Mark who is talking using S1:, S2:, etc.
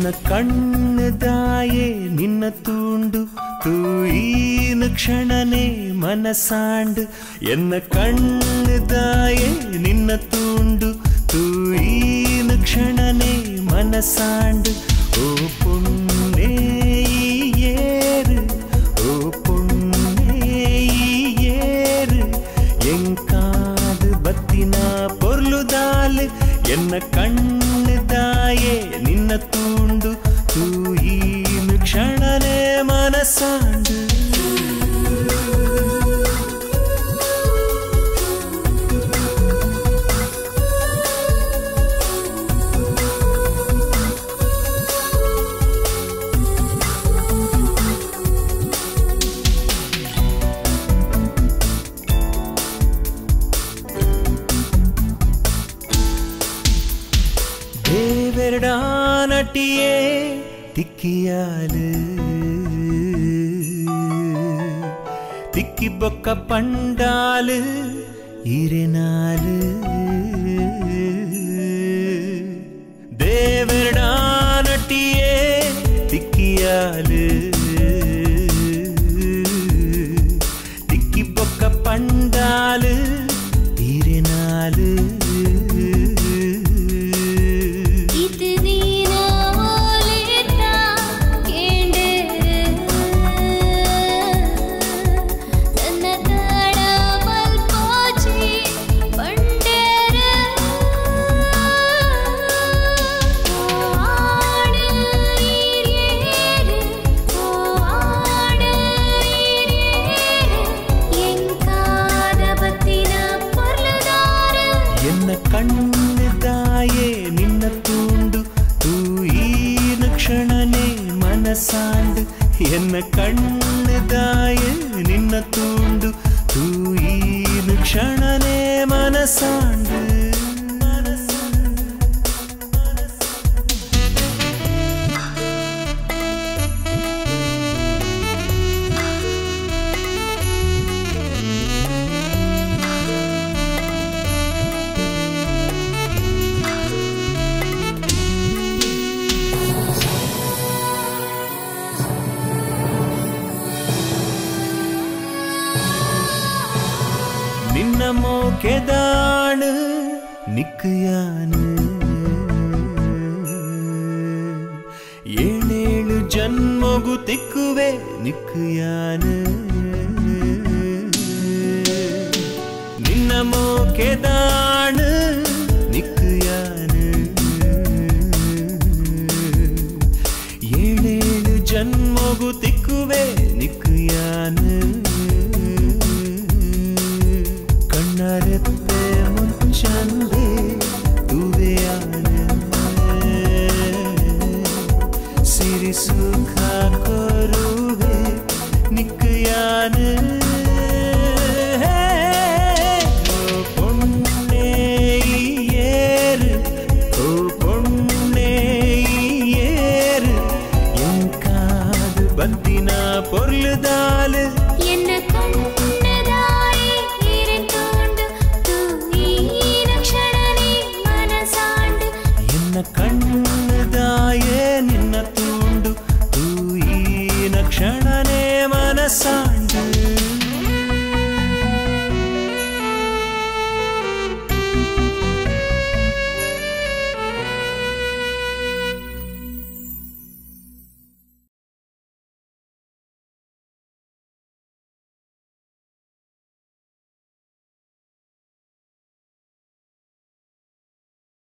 S1: ಎನ್ನ ಕಣ್ಣದಾಯೆ ನಿನ್ನ ತೂಂಡು ತೂಯಿನ ಕ್ಷಣನೇ ಮನಸಾಂಡು ಎನ್ನ ಕಣ್ಣದಾಯೆ ನಿನ್ನ ತೂಂಡು ತೂಯಿನ ಕ್ಷಣನೇ ಮನಸಾಂಡು ಓ ಪುಣ್ಣೇ ಏರು ಓ ಪುಣ್ಣೇ ಏರು ಎಂಕಾದು ಬತ್ತಿನ ಪೊರ್ಲುದಾಲು ಎನ್ನ ಕಣ್ಣದಾಯೆ ನಿನ್ನ ತೂಂಡು ತೂಯಿನ ಕ್ಷಣನೇ ಮನಸಾಂಡು നട്ടിയേ തിക്കിയാല് തിക്കി ബൊക്ക പണ്ടാല് ഇരനാല് ദേവരടാ നട്ടിയേ തിക്കിയാല് തിക്കി ബൊക്ക പണ്ടാല് ഇരനാല് ಕಣ್ಣದಾಯೆ ನಿನ್ನ ತೂಂಡು ತೂಯಿನ ಕ್ಷಣನೇ ಮನಸಾಂಡು ಎನ್ನ ಕಣ್ಣದಾಯೆ ನಿನ್ನ ತೂಂಡು ತೂಯಿನ ಕ್ಷಣನೇ ಮನಸಾಂಡು ನಿನ್ನ ಮೋಕೆದಾಣು ನಿಕ್ಕಯಾನು ಏಳೇಳು ಜನ್ಮಗು ತಿಕ್ಕುವೆ ನಿಕ್ಕಯಾನು ನಿನ್ನ ಮೋಕೆದಾಣು